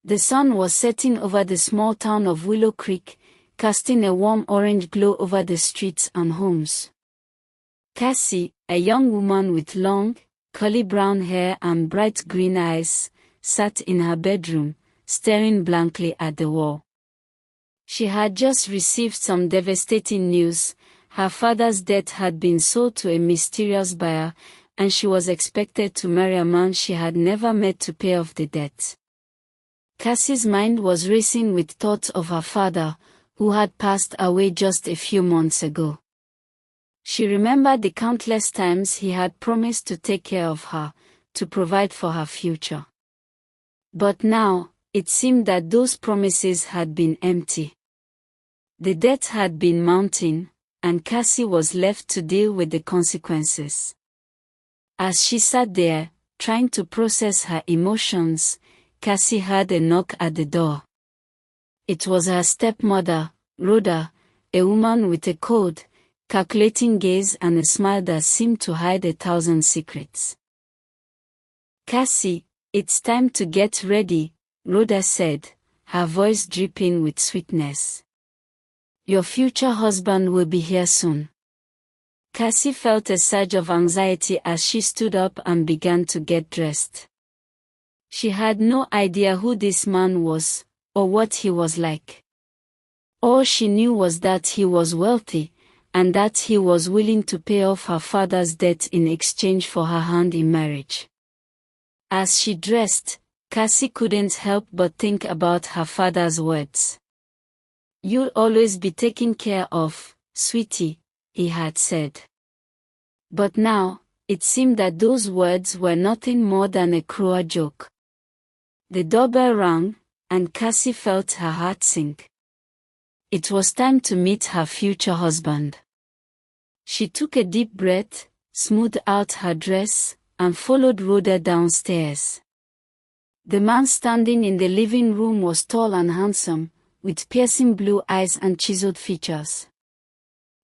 The sun was setting over the small town of Willow Creek, casting a warm orange glow over the streets and homes. Cassie, a young woman with long, curly brown hair and bright green eyes, sat in her bedroom, staring blankly at the wall. She had just received some devastating news. Her father's death had been sold to a mysterious buyer, and she was expected to marry a man she had never met to pay off the debt. Cassie's mind was racing with thoughts of her father, who had passed away just a few months ago. She remembered the countless times he had promised to take care of her, to provide for her future. But now, it seemed that those promises had been empty. The debt had been mounting, and Cassie was left to deal with the consequences. As she sat there, trying to process her emotions, Cassie heard a knock at the door. It was her stepmother, Rhoda, a woman with a cold, calculating gaze and a smile that seemed to hide 1,000 secrets. "Cassie, it's time to get ready," Rhoda said, her voice dripping with sweetness. "Your future husband will be here soon." Cassie felt a surge of anxiety as she stood up and began to get dressed. She had no idea who this man was, or what he was like. All she knew was that he was wealthy, and that he was willing to pay off her father's debt in exchange for her hand in marriage. As she dressed, Cassie couldn't help but think about her father's words. "You'll always be taken care of, sweetie," he had said. But now, it seemed that those words were nothing more than a cruel joke. The doorbell rang, and Cassie felt her heart sink. It was time to meet her future husband. She took a deep breath, smoothed out her dress, and followed Rhoda downstairs. The man standing in the living room was tall and handsome, with piercing blue eyes and chiseled features.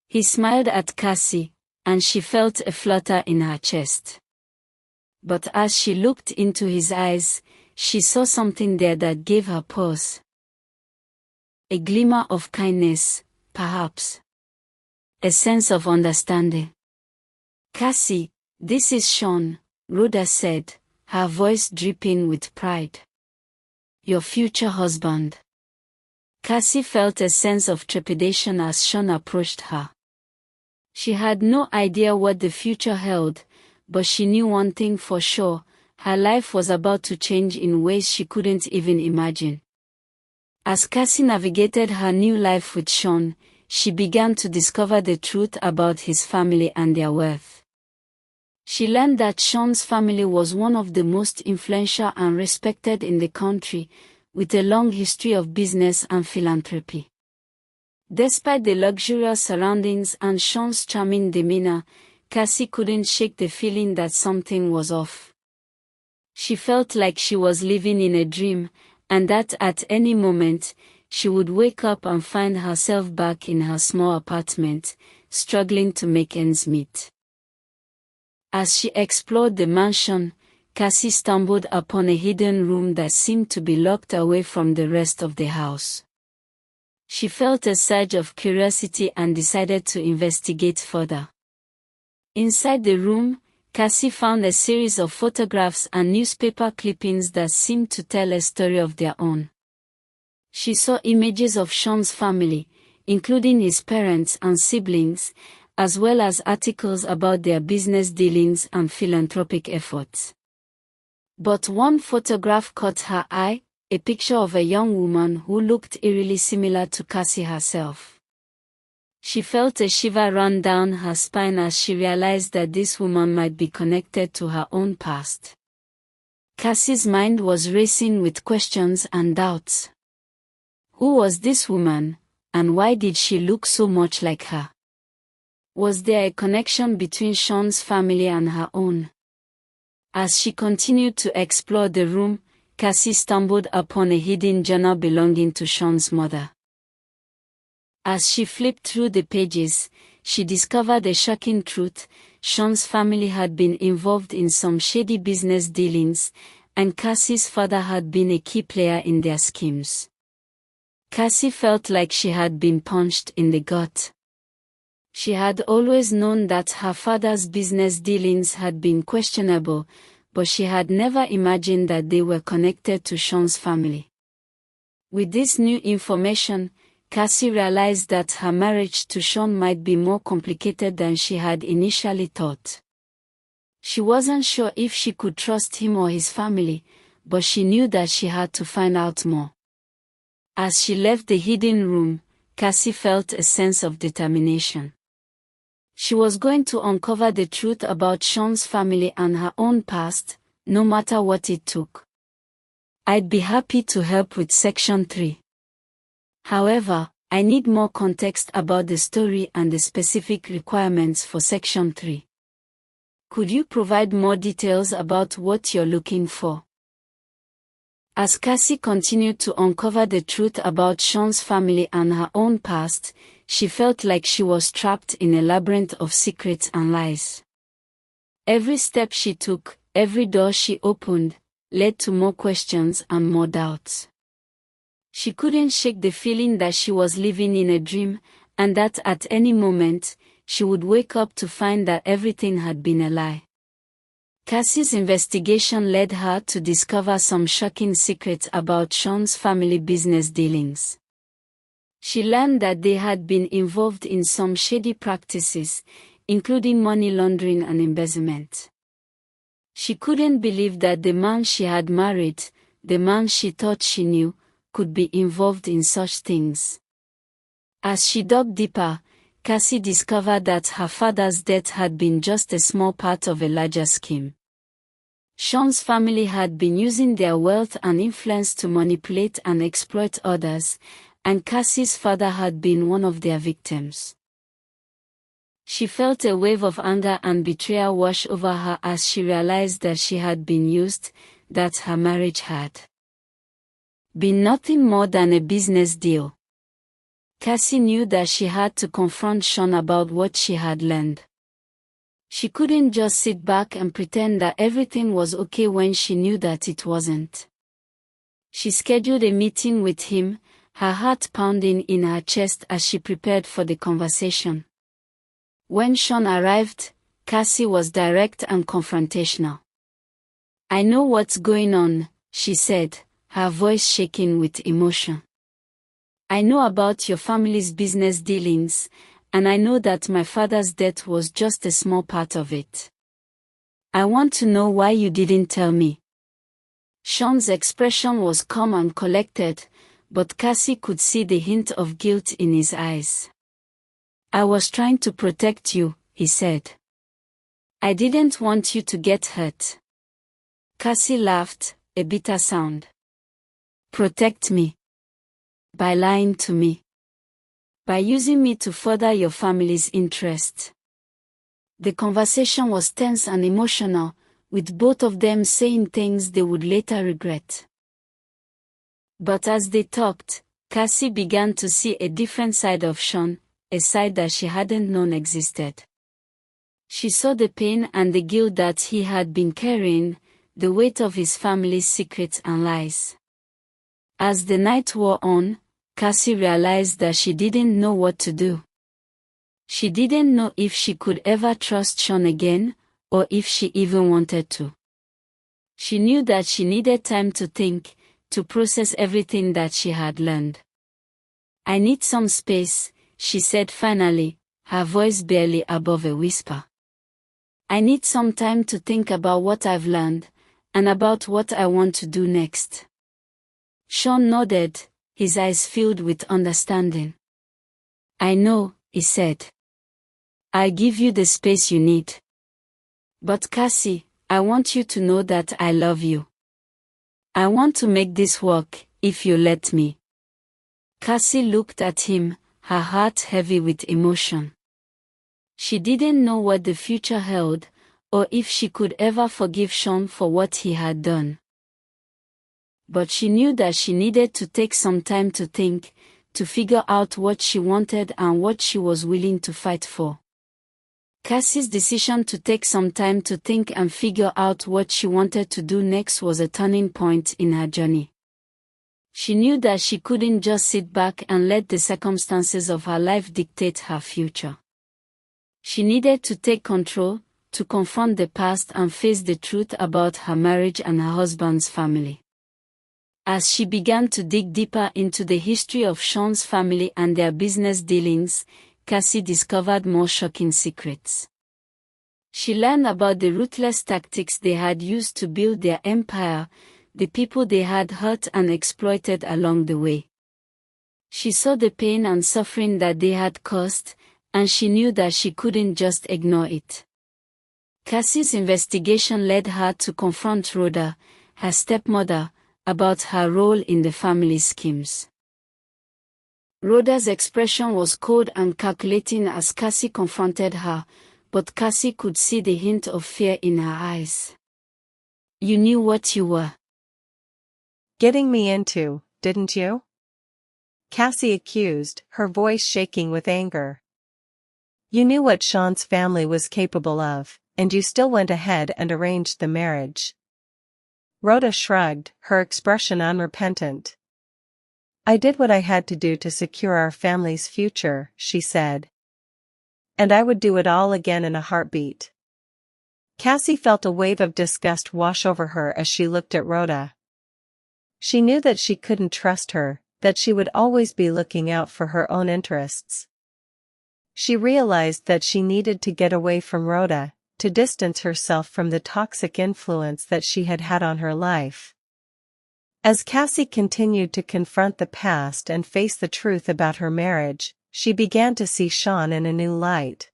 He smiled at Cassie, and she felt a flutter in her chest. But as she looked into his eyes, she saw something there that gave her pause. A glimmer of kindness, perhaps. A sense of understanding. "Cassie, this is Shawn," Rhoda said, her voice dripping with pride. "Your future husband." Cassie felt a sense of trepidation as Shawn approached her. She had no idea what the future held, but she knew one thing for sure: her life was about to change in ways she couldn't even imagine. As Cassie navigated her new life with Shawn, she began to discover the truth about his family and their wealth. She learned that Shawn's family was one of the most influential and respected in the country, with a long history of business and philanthropy. Despite the luxurious surroundings and Shawn's charming demeanor, Cassie couldn't shake the feeling that something was off. She felt like she was living in a dream, and that at any moment, she would wake up and find herself back in her small apartment, struggling to make ends meet. As she explored the mansion, Cassie stumbled upon a hidden room that seemed to be locked away from the rest of the house. She felt a surge of curiosity and decided to investigate further. Inside the room, Cassie found a series of photographs and newspaper clippings that seemed to tell a story of their own. She saw images of Shawn's family, including his parents and siblings, as well as articles about their business dealings and philanthropic efforts. But one photograph caught her eye, a picture of a young woman who looked eerily similar to Cassie herself. She felt a shiver run down her spine as she realized that this woman might be connected to her own past. Cassie's mind was racing with questions and doubts. Who was this woman, and why did she look so much like her? Was there a connection between Shawn's family and her own? As she continued to explore the room, Cassie stumbled upon a hidden journal belonging to Shawn's mother. As she flipped through the pages, she discovered a shocking truth: Shawn's family had been involved in some shady business dealings, and Cassie's father had been a key player in their schemes. Cassie felt like she had been punched in the gut. She had always known that her father's business dealings had been questionable, but she had never imagined that they were connected to Shawn's family. With this new information, Cassie realized that her marriage to Shawn might be more complicated than she had initially thought. She wasn't sure if she could trust him or his family, but she knew that she had to find out more. As she left the hidden room, Cassie felt a sense of determination. She was going to uncover the truth about Shawn's family and her own past, no matter what it took. I'd be happy to help with Section 3. However, I need more context about the story and the specific requirements for Section 3. Could you provide more details about what you're looking for? As Cassie continued to uncover the truth about Shawn's family and her own past, she felt like she was trapped in a labyrinth of secrets and lies. Every step she took, every door she opened, led to more questions and more doubts. She couldn't shake the feeling that she was living in a dream, and that at any moment, she would wake up to find that everything had been a lie. Cassie's investigation led her to discover some shocking secrets about Shawn's family business dealings. She learned that they had been involved in some shady practices, including money laundering and embezzlement. She couldn't believe that the man she had married, the man she thought she knew, could be involved in such things. As she dug deeper, Cassie discovered that her father's death had been just a small part of a larger scheme. Shawn's family had been using their wealth and influence to manipulate and exploit others, and Cassie's father had been one of their victims. She felt a wave of anger and betrayal wash over her as she realized that she had been used, that her marriage had been nothing more than a business deal. Cassie knew that she had to confront Shawn about what she had learned. She couldn't just sit back and pretend that everything was okay when she knew that it wasn't. She scheduled a meeting with him, her heart pounding in her chest as she prepared for the conversation. When Shawn arrived, Cassie was direct and confrontational. "I know what's going on," she said, her voice shaking with emotion. "I know about your family's business dealings, and I know that my father's death was just a small part of it. I want to know why you didn't tell me." Shawn's expression was calm and collected, but Cassie could see the hint of guilt in his eyes. "I was trying to protect you," he said. "I didn't want you to get hurt." Cassie laughed, a bitter sound. "Protect me? By lying to me? By using me to further your family's interest?" The conversation was tense and emotional, with both of them saying things they would later regret. But as they talked, Cassie began to see a different side of Shawn, a side that she hadn't known existed. She saw the pain and the guilt that he had been carrying, the weight of his family's secrets and lies. As the night wore on, Cassie realized that she didn't know what to do. She didn't know if she could ever trust Shawn again, or if she even wanted to. She knew that she needed time to think, to process everything that she had learned. "I need some space," she said finally, her voice barely above a whisper. "I need some time to think about what I've learned, and about what I want to do next." Shawn nodded, his eyes filled with understanding. "I know," he said. "I'll give you the space you need. But Cassie, I want you to know that I love you. I want to make this work, if you let me." Cassie looked at him, her heart heavy with emotion. She didn't know what the future held, or if she could ever forgive Shawn for what he had done. But she knew that she needed to take some time to think, to figure out what she wanted and what she was willing to fight for. Cassie's decision to take some time to think and figure out what she wanted to do next was a turning point in her journey. She knew that she couldn't just sit back and let the circumstances of her life dictate her future. She needed to take control, to confront the past and face the truth about her marriage and her husband's family. As she began to dig deeper into the history of Shawn's family and their business dealings, Cassie discovered more shocking secrets. She learned about the ruthless tactics they had used to build their empire, the people they had hurt and exploited along the way. She saw the pain and suffering that they had caused, and she knew that she couldn't just ignore it. Cassie's investigation led her to confront Rhoda, her stepmother, about her role in the family's schemes. Rhoda's expression was cold and calculating as Cassie confronted her, but Cassie could see the hint of fear in her eyes. "You knew what you were getting me into, didn't you?" Cassie accused, her voice shaking with anger. "You knew what Shawn's family was capable of, and you still went ahead and arranged the marriage." Rhoda shrugged, her expression unrepentant. "I did what I had to do to secure our family's future," she said. "And I would do it all again in a heartbeat." Cassie felt a wave of disgust wash over her as she looked at Rhoda. She knew that she couldn't trust her, that she would always be looking out for her own interests. She realized that she needed to get away from Rhoda, to distance herself from the toxic influence that she had had on her life. As Cassie continued to confront the past and face the truth about her marriage, she began to see Shawn in a new light.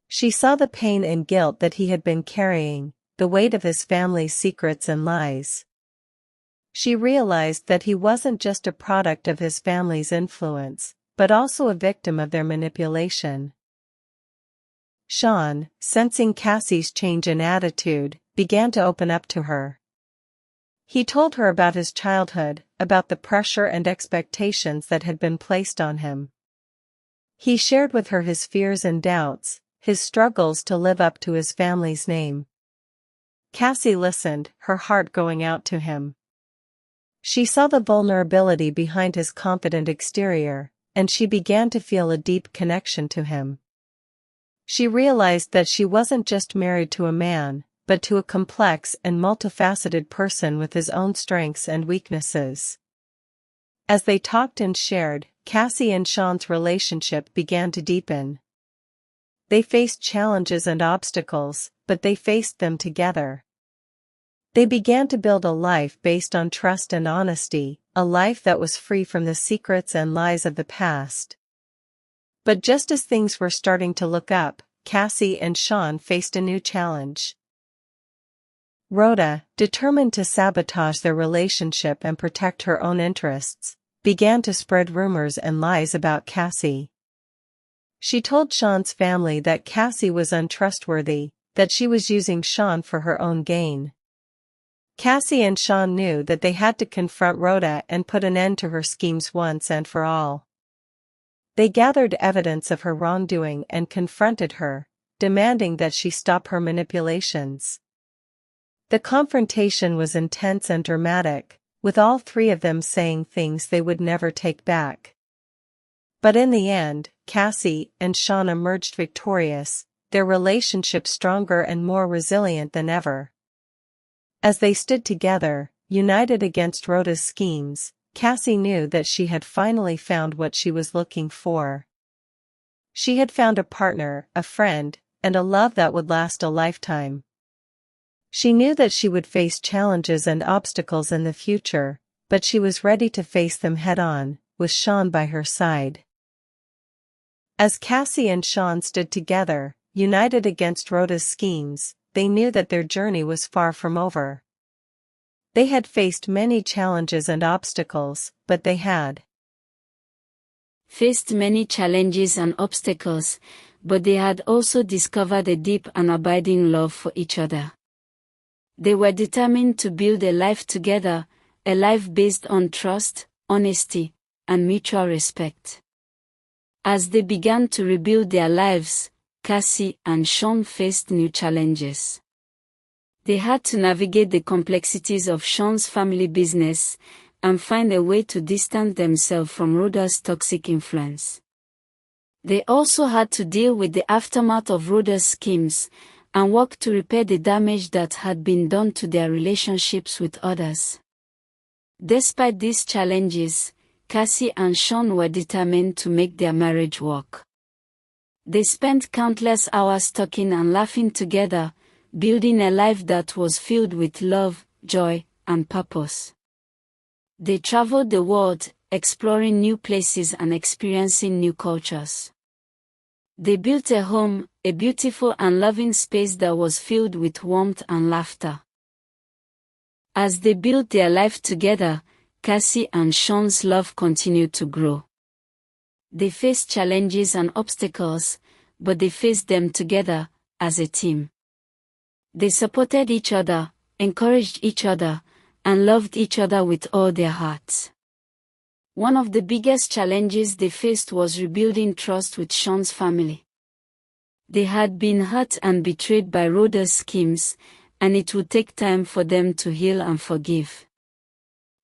She saw the pain and guilt that he had been carrying, the weight of his family's secrets and lies. She realized that he wasn't just a product of his family's influence, but also a victim of their manipulation. Shawn, sensing Cassie's change in attitude, began to open up to her. He told her about his childhood, about the pressure and expectations that had been placed on him. He shared with her his fears and doubts, his struggles to live up to his family's name. Cassie listened, her heart going out to him. She saw the vulnerability behind his confident exterior, and she began to feel a deep connection to him. She realized that she wasn't just married to a man, but to a complex and multifaceted person with his own strengths and weaknesses. As they talked and shared, Cassie and Shawn's relationship began to deepen. They faced challenges and obstacles, but they faced them together. They began to build a life based on trust and honesty, a life that was free from the secrets and lies of the past. But just as things were starting to look up, Cassie and Shawn faced a new challenge. Rhoda, determined to sabotage their relationship and protect her own interests, began to spread rumors and lies about Cassie. She told Shawn's family that Cassie was untrustworthy, that she was using Shawn for her own gain. Cassie and Shawn knew that they had to confront Rhoda and put an end to her schemes once and for all. They gathered evidence of her wrongdoing and confronted her, demanding that she stop her manipulations. The confrontation was intense and dramatic, with all three of them saying things they would never take back. But in the end, Cassie and Shawn emerged victorious, their relationship stronger and more resilient than ever. As they stood together, united against Rhoda's schemes, Cassie knew that she had finally found what she was looking for. She had found a partner, a friend, and a love that would last a lifetime. She knew that she would face challenges and obstacles in the future, but she was ready to face them head-on, with Shawn by her side. As Cassie and Shawn stood together, united against Rhoda's schemes, they knew that their journey was far from over. They had faced many challenges and obstacles, but they had faced many challenges and obstacles, but they had also discovered a deep and abiding love for each other. They were determined to build a life together, a life based on trust, honesty, and mutual respect. As they began to rebuild their lives, Cassie and Shawn faced new challenges. They had to navigate the complexities of Shawn's family business and find a way to distance themselves from Rhoda's toxic influence. They also had to deal with the aftermath of Rhoda's schemes and work to repair the damage that had been done to their relationships with others. Despite these challenges, Cassie and Shawn were determined to make their marriage work. They spent countless hours talking and laughing together, building a life that was filled with love, joy, and purpose. They traveled the world, exploring new places and experiencing new cultures. They built a home, a beautiful and loving space that was filled with warmth and laughter. As they built their life together, Cassie and Shawn's love continued to grow. They faced challenges and obstacles, but they faced them together, as a team. They supported each other, encouraged each other, and loved each other with all their hearts. One of the biggest challenges they faced was rebuilding trust with Shawn's family. They had been hurt and betrayed by Rhoda's schemes, and it would take time for them to heal and forgive.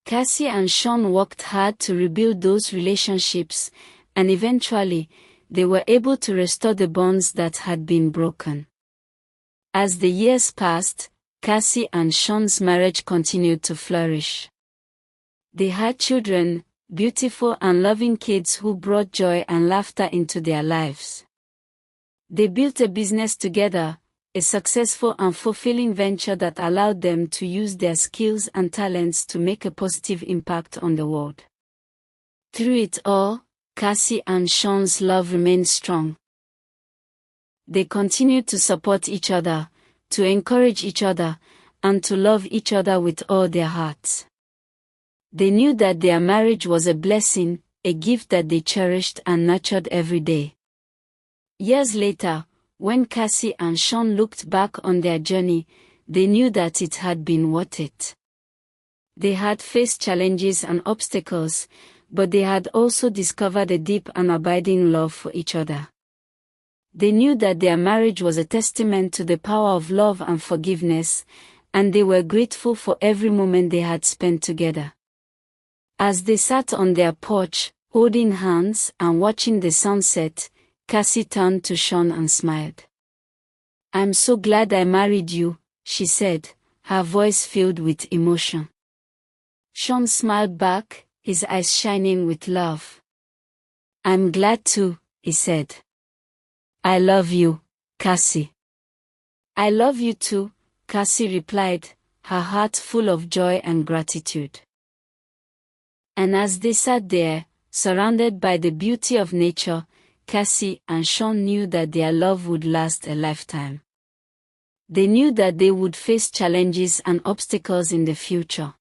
Cassie and Shawn worked hard to rebuild those relationships, and eventually, they were able to restore the bonds that had been broken. As the years passed, Cassie and Shawn's marriage continued to flourish. They had children, beautiful and loving kids who brought joy and laughter into their lives. They built a business together, a successful and fulfilling venture that allowed them to use their skills and talents to make a positive impact on the world. Through it all, Cassie and Shawn's love remained strong. They continued to support each other, to encourage each other, and to love each other with all their hearts. They knew that their marriage was a blessing, a gift that they cherished and nurtured every day. Years later, when Cassie and Shawn looked back on their journey, they knew that it had been worth it. They had faced challenges and obstacles, but they had also discovered a deep and abiding love for each other. They knew that their marriage was a testament to the power of love and forgiveness, and they were grateful for every moment they had spent together. As they sat on their porch, holding hands and watching the sunset, Cassie turned to Shawn and smiled. "I'm so glad I married you," she said, her voice filled with emotion. Shawn smiled back, his eyes shining with love. "I'm glad too," he said. "I love you, Cassie." "I love you too," Cassie replied, her heart full of joy and gratitude. And as they sat there, surrounded by the beauty of nature, Cassie and Shawn knew that their love would last a lifetime. They knew that they would face challenges and obstacles in the future.